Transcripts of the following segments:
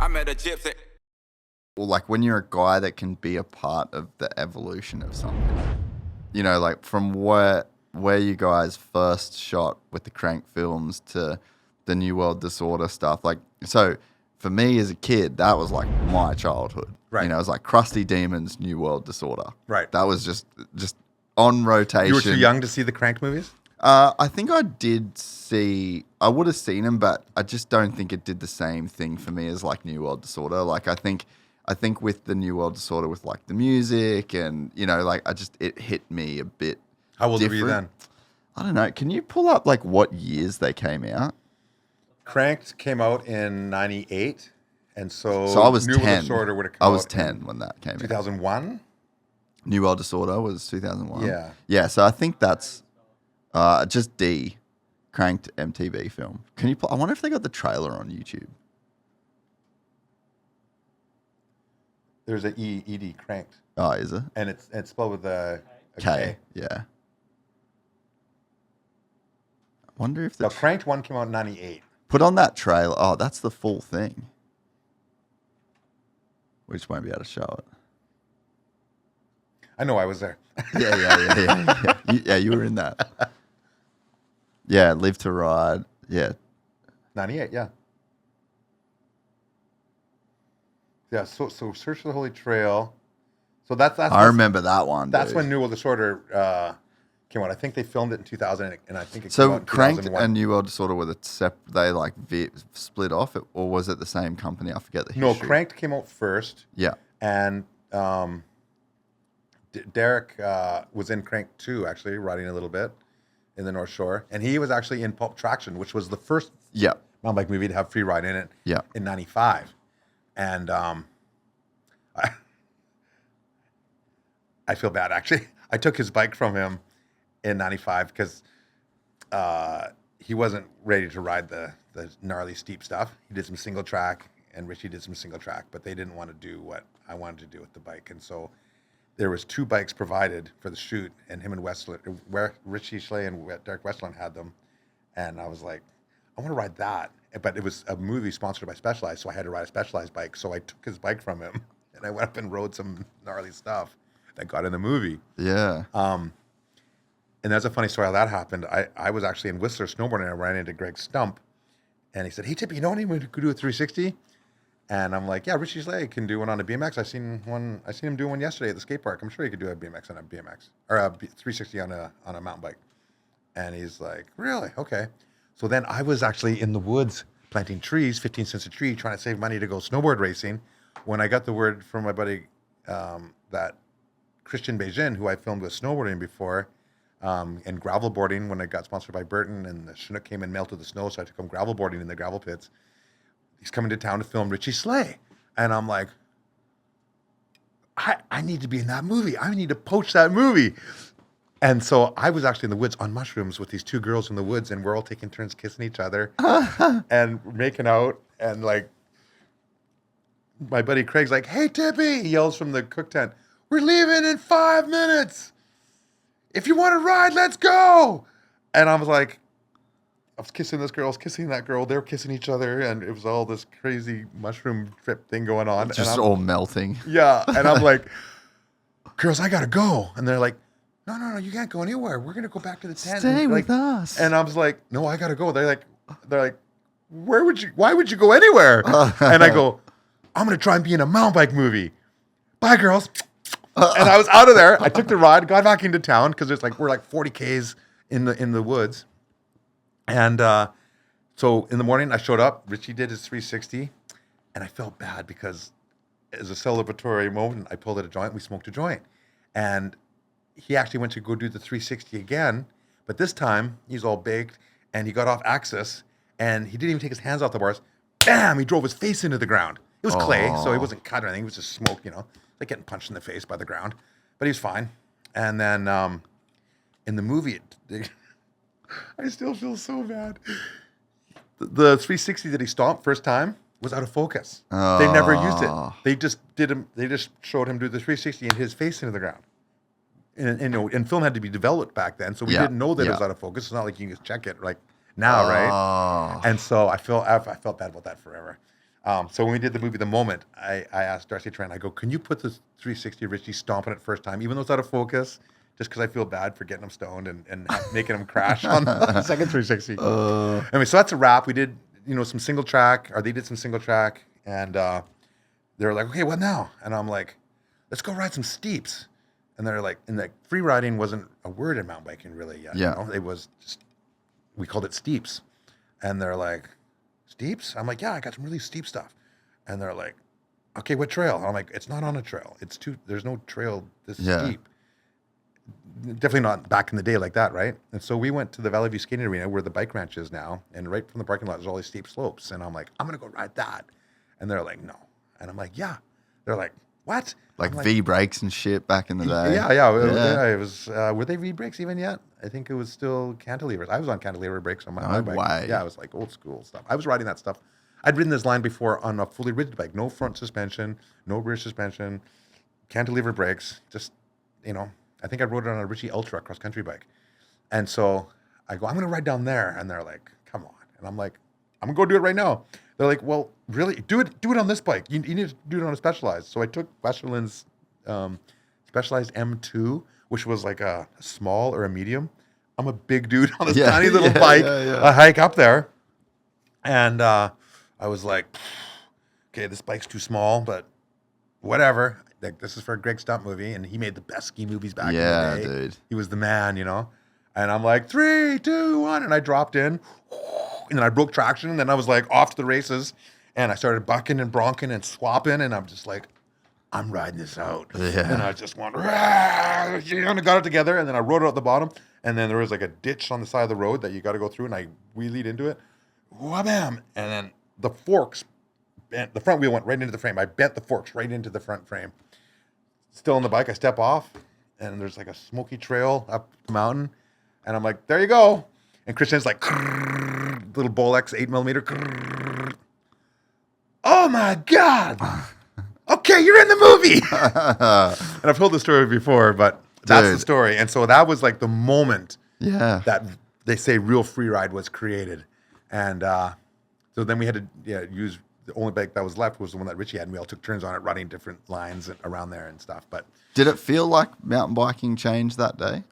I met a gypsy. Or like when you're a guy that can be a part of the evolution of something. You know, like from where you guys first shot with the Kranked films to the New World Disorder stuff. Like, so for me as a kid, that was like my childhood. Right. You know, it was like Krusty Demons, New World Disorder. Right. That was just on rotation. You were too young to see the Kranked movies? I think I would have seen them, but I just don't think it did the same thing for me as like New World Disorder. Like I think with the New World Disorder, with like the music and, you know, like it hit me a bit. How old were you different. then? I don't know. Can you pull up like what years they came out? Kranked came out in 98. And so I was New 10. World Disorder would have come I out was in 10 when that came out. 2001? New World Disorder was 2001. Yeah. Yeah, so I think that's just D, Kranked MTB film. Can you? I wonder if they got the trailer on YouTube. There's an ED, Kranked. Oh, is it? And it's spelled with a K. Yeah. I wonder if The Kranked one came out in 98. put on that trailer. Oh, that's the full thing. We just won't be able to show it. I know I was there. Yeah, you were in that. Yeah, Live to Ride. Yeah. 98, yeah. Yeah, so Search for the Holy Trail. So that's I remember that one. That's dude. when New World Disorder came out. I think they filmed it in 2000, and I think it came So out in Kranked 2001. and New World Disorder were they like split off, or was it the same company? I forget the history. No, Kranked came out first. Yeah. And Derek was in Kranked 2, actually, riding a little bit in the North Shore. And he was actually in Pulp Traction, which was the first mountain bike movie to have free ride in it in 95. And I feel bad, actually. I took his bike from him in 95 because he wasn't ready to ride the gnarly steep stuff. He did some single track, and Richie did some single track, but they didn't want to do what I wanted to do with the bike. And so there was 2 bikes provided for the shoot, and him and Richie Schley and Derek Westland had them. And I was like, I want to ride that. But it was a movie sponsored by Specialized, so I had to ride a Specialized bike. So I took his bike from him, and I went up and rode some gnarly stuff that got in the movie. Yeah. And that's a funny story how that happened. I was actually in Whistler snowboarding, and I ran into Greg Stump, and he said, "Hey, Tippie, you know anyone who could do a 360?" And I'm like, "Yeah, Richie Slay can do one on a BMX. I seen him do one yesterday at the skate park. I'm sure he could do a BMX on a BMX or a 360 on a mountain bike." And he's like, "Really? Okay." So then I was actually in the woods planting trees, 15 cents a tree, trying to save money to go snowboard racing. When I got the word from my buddy that Christian Beijing, who I filmed with snowboarding before, and gravel boarding when I got sponsored by Burton, and the Chinook came and melted the snow, so I took him gravel boarding in the gravel pits. He's coming to town to film Richie Slay. And I'm like, I need to be in that movie. I need to poach that movie. And so I was actually in the woods on mushrooms with these 2 girls in the woods, and we're all taking turns kissing each other and making out. And like, my buddy Craig's like, "Hey, Tippie," he yells from the cook tent, "We're leaving in 5 minutes. If you want to ride, let's go." And I was like, I was kissing this girl, I was kissing that girl. They were kissing each other, and it was all this crazy mushroom trip thing going on. Just all melting. Yeah. And I'm like, "Girls, I got to go." And they're like, No, you can't go anywhere. We're going to go back to the tent. Stay with us. And I was like, "No, I got to go." They're like, why would you go anywhere? And I go, "I'm going to try and be in a mountain bike movie. Bye, girls." And I was out of there. I took the ride, got back into town because we're like 40 Ks in the woods. And so in the morning I showed up. Richie did his 360, and I felt bad because as a celebratory moment, I pulled out a joint. We smoked a joint, and he actually went to go do the 360 again, but this time he's all baked, and he got off axis, and he didn't even take his hands off the bars. Bam! He drove his face into the ground. It was clay, so he wasn't cut or anything. It was just smoke, like getting punched in the face by the ground. But he was fine. And then in the movie, I still feel so bad. The 360 that he stomped first time was out of focus. They never used it. They just showed him do the 360 and his face into the ground. And film had to be developed back then, so we didn't know that it was out of focus. It's not like you can just check it like now, right? And so I felt bad about that forever. So when we did the movie The Moment, I asked Darcy Trent, I go, can you put this 360 of Richie stomping it first time, even though it's out of focus, just because I feel bad for getting him stoned and making him crash on the second 360. Anyway, so that's a wrap. We did, some single track, or they did some single track, and they were like, okay, what now? And I'm like, let's go ride some steeps. And they're like, free riding wasn't a word in mountain biking really yet. Yeah. It was just, we called it steeps. And they're like, steeps? I'm like, yeah, I got some really steep stuff. And they're like, okay, what trail? And I'm like, it's not on a trail. There's no trail this steep. Definitely not back in the day like that, right? And so we went to the Valley View Skating Arena where the bike ranch is now. And right from the parking lot, there's all these steep slopes. And I'm like, I'm going to go ride that. And they're like, no. And I'm like, yeah. They're like, what? Like V brakes and shit back in the day. Yeah. It was. Were they V brakes even yet? I think it was still cantilevers. I was on cantilever brakes on my bike. Way. Yeah, it was like old school stuff. I was riding that stuff. I'd ridden this line before on a fully rigid bike, no front suspension, no rear suspension, cantilever brakes. Just I think I rode it on a Richie Ultra cross country bike. And so I go, I'm going to ride down there, and they're like, come on. And I'm like, I'm gonna go do it right now. They're like, well, really? Do it on this bike. You need to do it on a Specialized. So I took Westerland's Specialized M2, which was like a small or a medium. I'm a big dude on this tiny little bike. I hike up there. And I was like, okay, this bike's too small, but whatever. Like, this is for a Greg Stump movie, and he made the best ski movies back in the day. Yeah, dude. He was the man, And I'm like, 3, 2, 1, and I dropped in. And then I broke traction, and then I was like off to the races, and I started bucking and bronking and swapping, and I'm just like, I'm riding this out. Yeah. And I just went, and got it together, and then I rode it out the bottom, and then there was like a ditch on the side of the road that you got to go through, and I wheelied into it, wham, and then the forks bent, the front wheel went right into the frame. I bent the forks right into the front frame. Still on the bike, I step off, and there's like a smoky trail up the mountain, and I'm like, there you go. And Christian's like, little Bolex 8mm. Oh my God. Okay, you're in the movie. And I've told the story before, but that's the story. And so that was like the moment that they say real free ride was created. And so then we had to use the only bike that was left was the one that Richie had, and we all took turns on it, running different lines around there and stuff. But did it feel like mountain biking changed that day?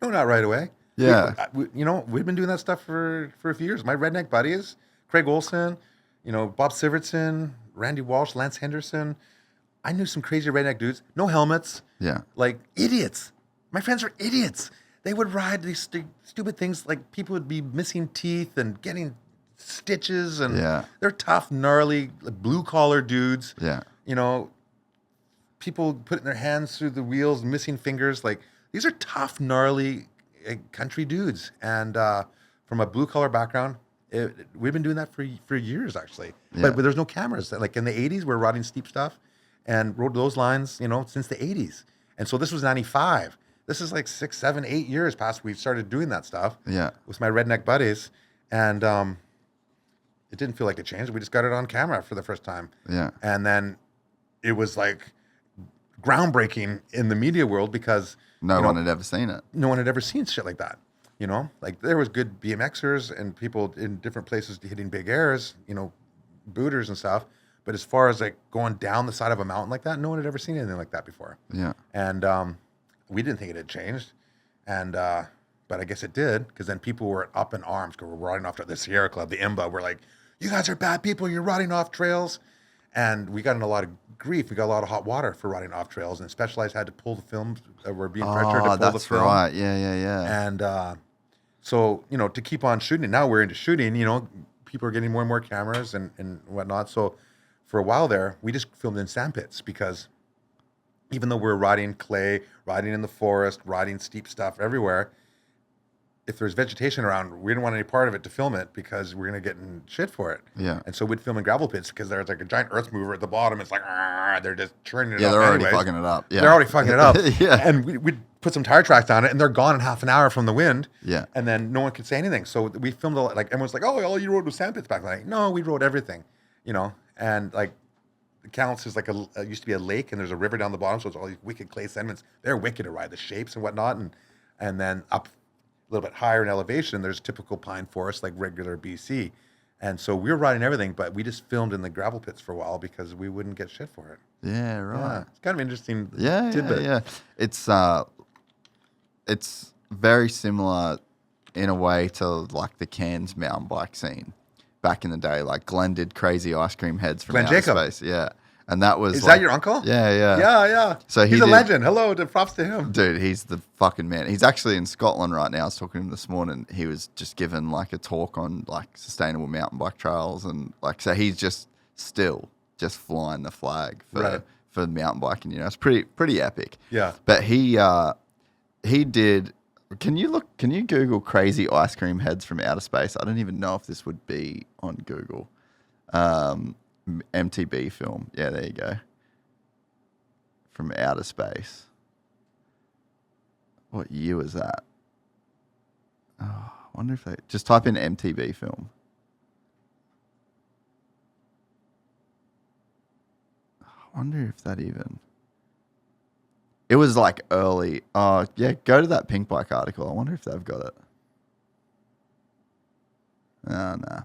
No, not right away. Yeah. We've been doing that stuff for a few years. My redneck buddies, Craig Olson, Bob Sivertson, Randy Walsh, Lance Henderson. I knew some crazy redneck dudes. No helmets. Yeah. Like idiots. My friends were idiots. They would ride these stupid things. Like people would be missing teeth and getting stitches. And they're tough, gnarly, blue collar dudes. Yeah. People putting their hands through the wheels, missing fingers. Like these are tough, gnarly country dudes, and from a blue collar background, we've been doing that for years actually. But there's no cameras. Like in the 80s, we're riding steep stuff and rode those lines, since the 80s. And so this was 95. This is like 6, 7, 8 years past we started doing that stuff. Yeah, with my redneck buddies, and it didn't feel like it changed. We just got it on camera for the first time. Yeah, and then it was like groundbreaking in the media world because no one had ever seen it. No one had ever seen shit like that. Like there was good BMXers and people in different places hitting big airs, booters and stuff. But as far as like going down the side of a mountain like that, no one had ever seen anything like that before. Yeah. And we didn't think it had changed. And but I guess it did, because then people were up in arms because we're riding off to the Sierra Club, the IMBA. We're like, you guys are bad people. You're riding off trails. And we got in a lot of grief. We got a lot of hot water for riding off trails, and Specialized had to pull the film. We're being pressured to pull the film. Oh, that's right. Yeah. And so, to keep on shooting. Now we're into shooting. People are getting more and more cameras and whatnot. So for a while there, we just filmed in sandpits, because even though we're riding clay, riding in the forest, riding steep stuff everywhere, if there's vegetation around, we didn't want any part of it to film it, because we're going to get in shit for it. Yeah. And so we'd film in gravel pits, because there's like a giant earth mover at the bottom. It's like, they're just churning it up. Yeah, they're already anyways. fucking it up. Yeah. They're already fucking it up. Yeah. And we'd put some tire tracks on it, and they're gone in half an hour from the wind. Yeah. And then no one could say anything. So we filmed, like, everyone's like, oh, all you rode was sandpits back then. Like, no, we rode everything, And like, the Counts is like used to be a lake, and there's a river down the bottom, so it's all these wicked clay sediments. They're wicked to ride, the shapes and whatnot. And then up a little bit higher in elevation, there's typical pine forest like regular BC. And so we were riding everything, but we just filmed in the gravel pits for a while because we wouldn't get shit for it. Yeah, right. Yeah, it's kind of interesting. Yeah, tidbit. yeah. It's very similar in a way to like the Cairns mountain bike scene back in the day. Like Glenn did crazy ice cream heads from Glenn outer Jacob. space. Yeah, and that was Is like, that your uncle? Yeah, yeah, Yeah. So he's he a did- legend. Hello, props to him. Dude, he's the fucking man. He's actually in Scotland right now. I was talking to him this morning. He was just given like a talk on like sustainable mountain bike trails and like so he's just still just flying the flag for mountain biking. You know, it's pretty epic. Yeah. But he did. Can you Google crazy ice cream heads from outer space? I don't even know if this would be on Google. MTB film. Yeah, there you go. From outer space. What year was that? Oh, I wonder if they just type in MTB film. I wonder if that even. It was like early. Oh, yeah, go to that Pink Bike article. I wonder if they've got it. Oh, no.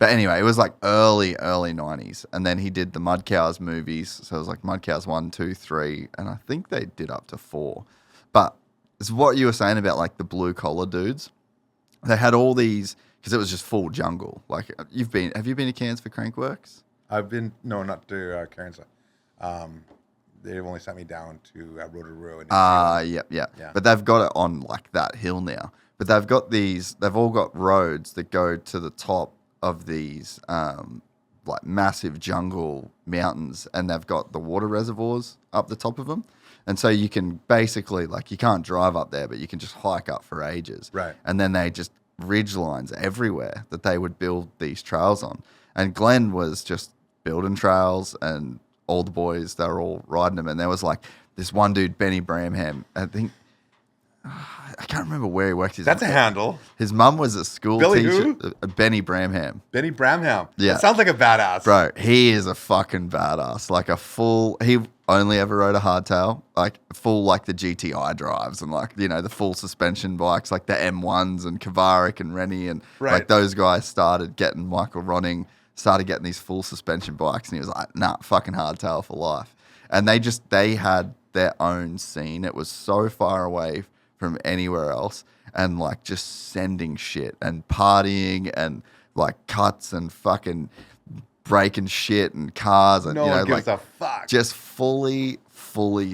But anyway, it was like early 90s. And then he did the Mud Cows movies. So it was like Mud Cows 1, 2, 3. And I think they did up to 4. But it's what you were saying about like the blue collar dudes. They had all these, because it was just full jungle. Like have you been to Cairns for Crankworks? No, not to Cairns. They've only sent me down to Rotorua. Yeah. But they've got it on like that hill now. But they've all got roads that go to the top of these like massive jungle mountains, and they've got the water reservoirs up the top of them. And so you can basically, like, you can't drive up there, but you can just hike up for ages. Right. And then they just ridge lines everywhere that they would build these trails on. And Glenn was just building trails, and all the boys, they were all riding them. And there was like this one dude, Benny Bramham, I think, I can't remember where he worked. That's a handle. His mum was a school Billy teacher. who? Benny Bramham. Benny Bramham. Yeah. That sounds like a badass. Bro, he is a fucking badass. Like he only ever rode a hardtail, like full like the GTI drives and like, you know, the full suspension bikes, like the M1s and Kavarik and Rennie and like those guys started getting Michael Ronning, started getting these full suspension bikes, and he was like, nah, fucking hardtail for life. And they had their own scene. It was so far away from anywhere else, and like just sending shit and partying and like cuts and fucking breaking shit and cars and no you know, one gives like a fuck. just fully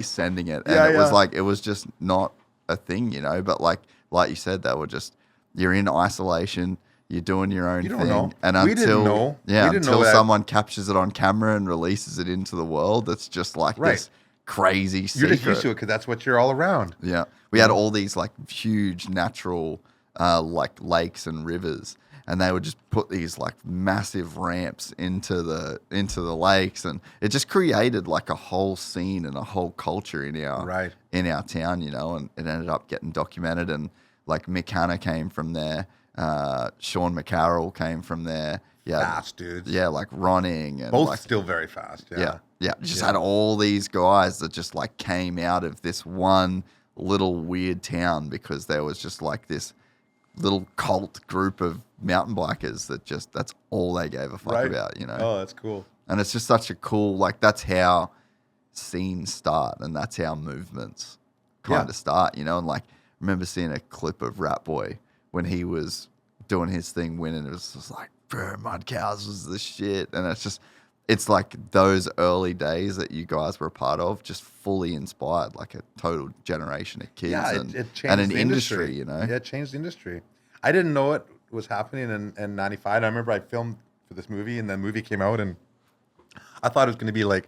sending it. And it was just not a thing, you know, but like you said, they were just, you're in isolation, you're doing your own thing. Know. And we didn't know. Until someone captures it on camera and releases it into the world, it's just like this crazy secret. You're just used to it because that's what you're all around. Yeah. We had all these like huge natural like lakes and rivers, and they would just put these like massive ramps into the lakes, and it just created like a whole scene and a whole culture in our town, you know, and it ended up getting documented. And like Mick Hanna came from there, Sean McCarroll came from there. Yeah. Fast dudes. Yeah, like Ronning and both like, still very fast. Yeah. Just had all these guys that just like came out of this one little weird town because there was just like this little cult group of mountain bikers that just, that's all they gave a fuck about, you know? Oh, that's cool. And it's just such a cool, like, that's how scenes start and that's how movements kind of start, you know? And like, I remember seeing a clip of Rat Boy when he was doing his thing, winning. It was just like, bro, Mud Cows was the shit. And it's just, it's like those early days that you guys were a part of just fully inspired like a total generation of kids it changed and an the industry, you know? Yeah, it changed the industry. I didn't know it was happening in 95. I remember I filmed for this movie, and the movie came out, and I thought it was going to be like,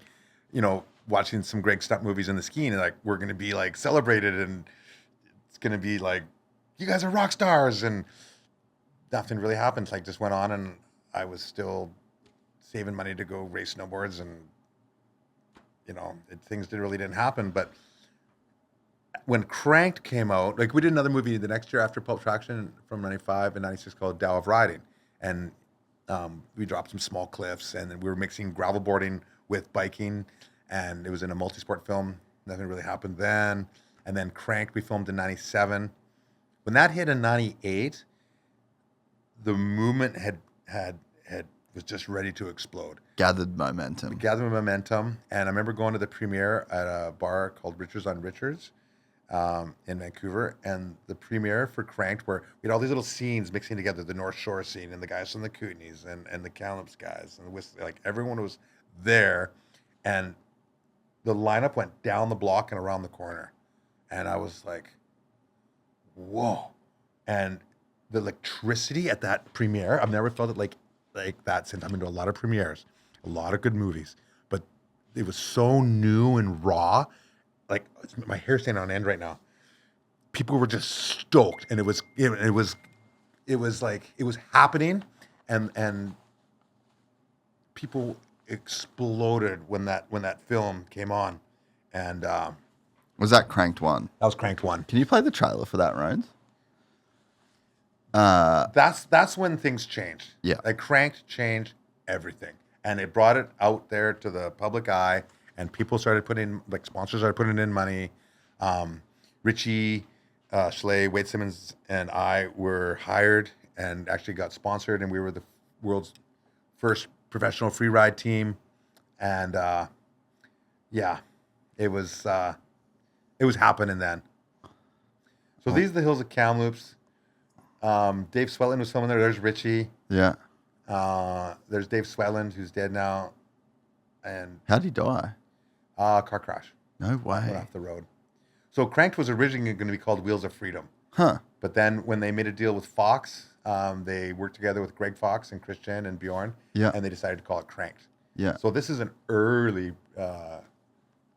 you know, watching some great stunt movies in the skiing, and like we're going to be like celebrated, and it's going to be like, you guys are rock stars, and nothing really happened. Like just went on, and I was still saving money to go race snowboards, and you know, things really didn't happen. But when Kranked came out, like we did another movie the next year after Pulp Traction from 95 and 96 called Tao of Riding, and we dropped some small cliffs, and then we were mixing gravel boarding with biking, and it was in a multi-sport film. Nothing really happened then. And then Kranked we filmed in 97. When that hit in 98, the movement had it was just ready to explode. Gathered momentum. Gathering momentum. And I remember going to the premiere at a bar called Richards on Richards in Vancouver. And the premiere for Kranked, where we had all these little scenes mixing together, the North Shore scene and the guys from the Kootenays and the Kamloops guys and the Whistler, like everyone was there. And the lineup went down the block and around the corner. And I was like, whoa. And the electricity at that premiere, I've never felt it like that since. I've been to a lot of premieres, a lot of good movies, but it was so new and raw. Like, my hair's standing on end right now. People were just stoked, and it was like it was happening, and people exploded when that film came on, and Was that Kranked 1? that was Kranked 1. Can you play the trailer for that, Ryan? That's when things changed. Yeah. Like, Kranked changed everything, and it brought it out there to the public eye, and people started putting, like, sponsors started putting in money. Richie Schley, Wade Simmons, and I were hired and actually got sponsored, and we were the world's first professional free ride team, and yeah, it was happening then. So these are the hills of Kamloops. Dave Swetland was filming there. There's Richie. Yeah. There's Dave Swetland, who's dead now. And How'd he die? car crash. No Went way. off the road. So Kranked was originally going to be called Wheels of Freedom. Huh. But then when they made a deal with Fox, they worked together with Greg Fox and Christian and Bjorn. Yeah. And they decided to call it Kranked. Yeah. So this is an early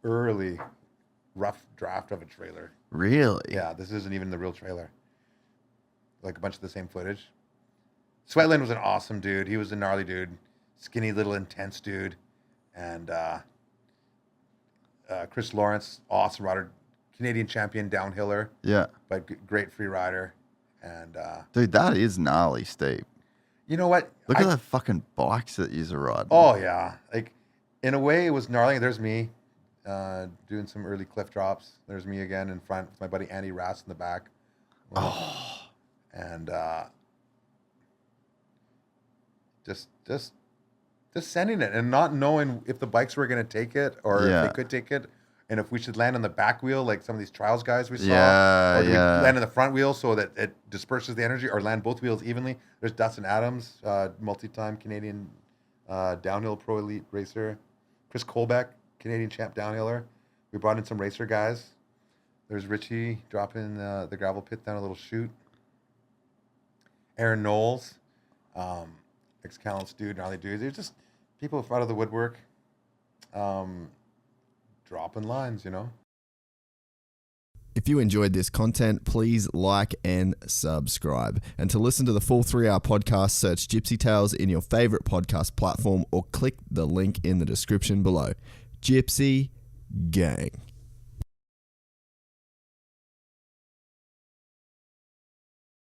rough draft of a trailer. Really? Yeah, this isn't even the real trailer. Like a bunch of the same footage. Swetland was an awesome dude. He was a gnarly dude, skinny little intense dude, and Chris Lawrence, awesome rider, Canadian champion downhiller. Yeah. But great free rider, and Dude, that is gnarly, Steve. you know what? Look at the fucking bikes that you're riding. Oh yeah, like in a way it was gnarly. There's me doing some early cliff drops. There's me again in front with my buddy Andy Rass in the back. And just sending it and not knowing if the bikes were going to take it or Yeah. if they could take it, and if we should land on the back wheel like some of these trials guys we saw, Yeah, or do we yeah. land on the front wheel so that it disperses the energy, or land both wheels evenly. There's Dustin Adams, multi-time Canadian downhill pro elite racer. Chris Colbeck, Canadian champ downhiller. We brought in some racer guys. There's Richie dropping the gravel pit down a little chute. Aaron Knowles, ex-Callants dude, gnarly dude. There's just people out of the woodwork dropping lines, you know. If you enjoyed this content, please like and subscribe. And to listen to the full 3-hour podcast, search Gypsy Tales in your favorite podcast platform or click the link in the description below. Gypsy Gang.